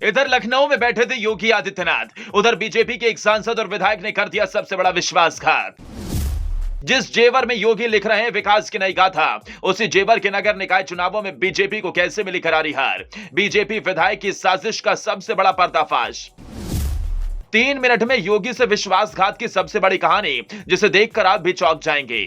इधर लखनऊ में बैठे थे योगी आदित्यनाथ, उधर बीजेपी के एक सांसद और विधायक ने कर दिया सबसे बड़ा विश्वासघात। जिस जेवर में योगी लिख रहे हैं विकास की नई गाथा, उसी जेवर के नगर निकाय चुनावों में बीजेपी को कैसे मिली करारी हार। बीजेपी विधायक की साजिश का सबसे बड़ा पर्दाफाश। 3 मिनट में योगी से विश्वासघात की सबसे बड़ी कहानी, जिसे देखकर आप भी चौंक जाएंगे।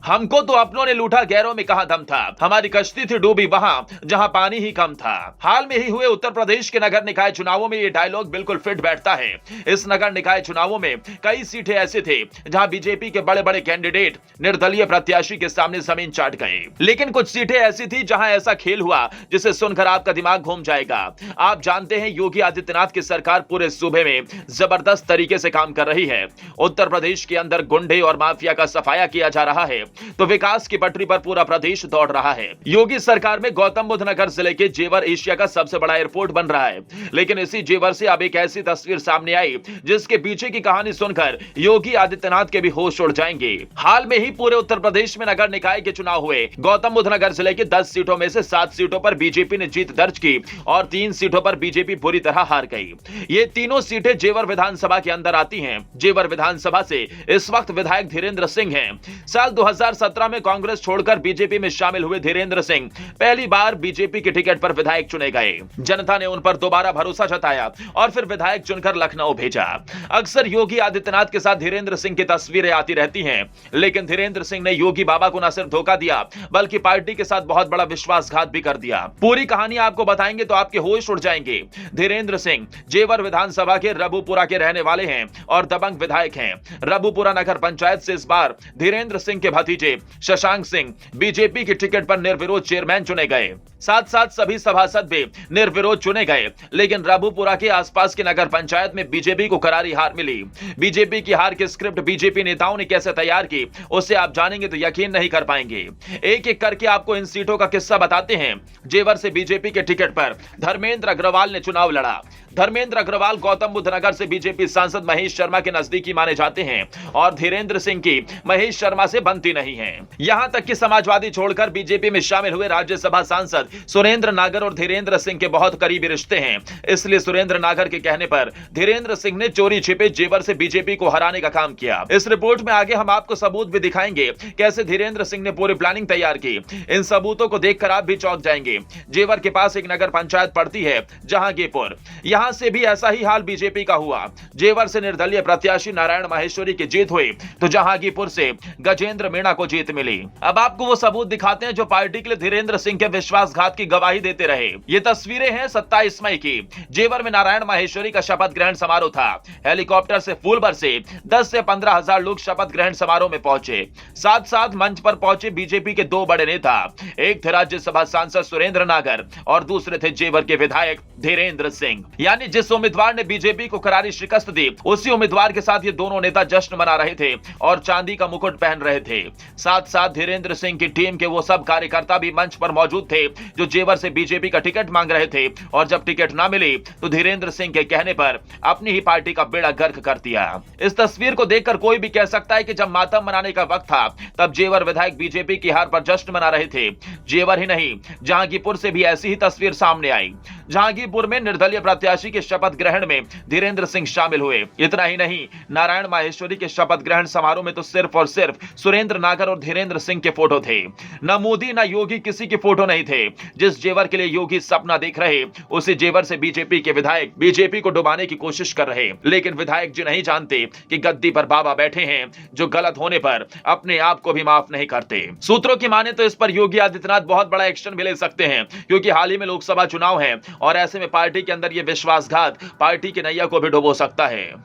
हमको तो अपनों ने लूटा, गैरों में कहां दम था। हमारी कश्ती थी डूबी वहां जहां पानी ही कम था। हाल में ही हुए उत्तर प्रदेश के नगर निकाय चुनावों में ये डायलॉग बिल्कुल फिट बैठता है। इस नगर निकाय चुनावों में कई सीटें ऐसी थे जहां बीजेपी के बड़े बड़े कैंडिडेट निर्दलीय प्रत्याशी के सामने जमीन चाट गए, लेकिन कुछ सीटें ऐसी थी जहां ऐसा खेल हुआ जिसे सुनकर आपका दिमाग घूम जाएगा। आप जानते हैं योगी आदित्यनाथ की सरकार पूरे सूबे में जबरदस्त तरीके से काम कर रही है। उत्तर प्रदेश के अंदर गुंडे और माफिया का सफाया किया जा रहा है तो विकास की पटरी पर पूरा प्रदेश दौड़ रहा है। योगी सरकार में गौतम बुद्ध नगर जिले के जेवर एशिया का सबसे बड़ा एयरपोर्ट बन रहा है, लेकिन इसी जेवर से अब एक ऐसी तस्वीर सामने आई जिसके पीछे की कहानी सुनकर योगी आदित्यनाथ के भी होश उड़ जाएंगे। हाल में ही पूरे उत्तर प्रदेश में नगर निकाय के चुनाव हुए। गौतम बुद्ध नगर जिले के 10 सीटों में से 7 सीटों पर बीजेपी ने जीत दर्ज की और 3 सीटों पर बीजेपी बुरी तरह हार गई। ये तीनों सीटें जेवर विधानसभा के अंदर आती हैं। जेवर विधानसभा से इस वक्त विधायक धीरेन्द्र सिंह हैं। साल 2017 में कांग्रेस छोड़कर बीजेपी में शामिल हुए धीरेन्द्र सिंह पहली बार बीजेपी के टिकट पर विधायक चुने गए। जनता ने उन पर दोबारा भरोसा जताया और फिर विधायक चुनकर लखनऊ भेजा। अक्सर योगी आदित्यनाथ के साथ धीरेन्द्र सिंह की तस्वीरें आती रहती हैं, लेकिन धीरेन्द्र सिंह ने योगी बाबा को न सिर्फ धोखा दिया बल्कि पार्टी के साथ बहुत बड़ा विश्वासघात भी कर दिया। पूरी कहानी आपको बताएंगे तो आपके होश उड़ जाएंगे। धीरेन्द्र सिंह जेवर विधानसभा के रबुपुरा के रहने वाले हैं और दबंग विधायक हैं। रबुपुरा नगर पंचायत से इस बार धीरेन्द्र सिंह के भतीजे शशांक सिंह बीजेपी के टिकट पर निर्विरोध चेयरमैन चुने गए। साथ साथ सभी सभासद भी निर्विरोध चुने गए, लेकिन रबुपुरा के आसपास के नगर पंचायत में बीजेपी को करारी हार मिली। बीजेपी की हार की स्क्रिप्ट बीजेपी नेताओं ने कैसे तैयार की, उससे आप जानेंगे तो यकीन नहीं कर पाएंगे। एक एक करके आपको इन सीटों का किस्सा बताते हैं। जेवर से बीजेपी के टिकट पर धर्मेंद्र अग्रवाल ने चुनाव लड़ा। धर्मेंद्र अग्रवाल गौतम बुद्ध नगर से बीजेपी सांसद महेश शर्मा के नजदीकी माने जाते हैं और धीरेन्द्र सिंह की महेश शर्मा से बनती नहीं है। यहां तक कि समाजवादी छोड़कर बीजेपी में शामिल हुए राज्यसभा सांसद सुरेंद्र नागर और धीरेन्द्र सिंह के बहुत करीबी रिश्ते हैं। इसलिए सुरेंद्र नागर के कहने पर धीरेन्द्र सिंह ने चोरी छिपे जेवर से बीजेपी को हराने का काम किया। इस रिपोर्ट में आगे हम आपको सबूत भी दिखाएंगे कैसे धीरेन्द्र सिंह ने पूरी प्लानिंग तैयार की। इन सबूतों को देखकर आप भी चौंक जाएंगे। जेवर के पास एक नगर पंचायत पड़ती है जहांगीरपुर। यहां से भी ऐसा ही हाल बीजेपी का हुआ। जेवर से निर्दलीय प्रत्याशी नारायण माहेश्वरी की जीत हुई तो जहांगीरपुर से गजेंद्र मीणा को जीत मिली। अब आपको वो सबूत दिखाते हैं जो पार्टी के लिए धीरेन्द्र सिंह के विश्वासघात की गवाही देते रहे। ये तस्वीरें हैं 27 मई की। जेवर में नारायण माहेश्वरी का शपथ ग्रहण समारोह था। हेलीकॉप्टर से फूल बरसे। 10 से 15 हजार लोग शपथ ग्रहण समारोह में पहुंचे। साथ साथ मंच पर पहुंचे बीजेपी के 2 बड़े नेता। एक थे राज्यसभा सांसद सुरेंद्र नागर और दूसरे थे जेवर के विधायक धीरेन्द्र सिंह। यानी जिस उम्मीदवार ने बीजेपी को करारी शिकस्त दी, उसी उम्मीदवार के साथ ये दोनों नेता जश्न मना रहे थे और चांदी का मुकुट पहन रहे थे। साथ साथ धीरेन्द्र सिंह की टीम के वो सब कार्यकर्ता भी मंच पर मौजूद थे जो जेवर से बीजेपी का टिकट मांग रहे थे और जब टिकट ना मिली तो धीरेन्द्र सिंह के कहने पर अपनी ही पार्टी का बेड़ा गर्क कर दिया। इस तस्वीर को देखकर कोई भी कह सकता है कि जब मातम मनाने का वक्त था तब जेवर विधायक बीजेपी की हार पर जश्न मना रहे थे। जेवर ही नहीं, जहांगीरपुर से भी ऐसी ही तस्वीर सामने आई। जहांगीरपुर में निर्दलीय प्रत्याशी के शपथ ग्रहण में धीरेन्द्र सिंह शामिल हुए। इतना ही नहीं, नारायण माहेश्वरी के शपथ ग्रहण समारोह में तो सिर्फ और सिर्फ सुरेंद्र नागर और धीरेन्द्र सिंह के फोटो थे। न मोदी न योगी किसी के फोटो नहीं थे। जिस जेवर के लिए योगी सपना देख रहे, उसी जेवर से बीजेपी के विधायक बीजेपी को डुबाने की कोशिश कर रहे। लेकिन विधायक जी नहीं जानते कि गद्दी पर बाबा बैठे हैं जो गलत होने पर अपने आप को भी माफ नहीं करते। सूत्रों की माने तो इस पर योगी आदित्यनाथ बहुत बड़ा एक्शन भी ले सकते हैं, क्योंकि हाल ही में लोकसभा चुनाव है और ऐसे में पार्टी के अंदर यह विश्वासघात पार्टी की नैया को भी डुबो सकता है।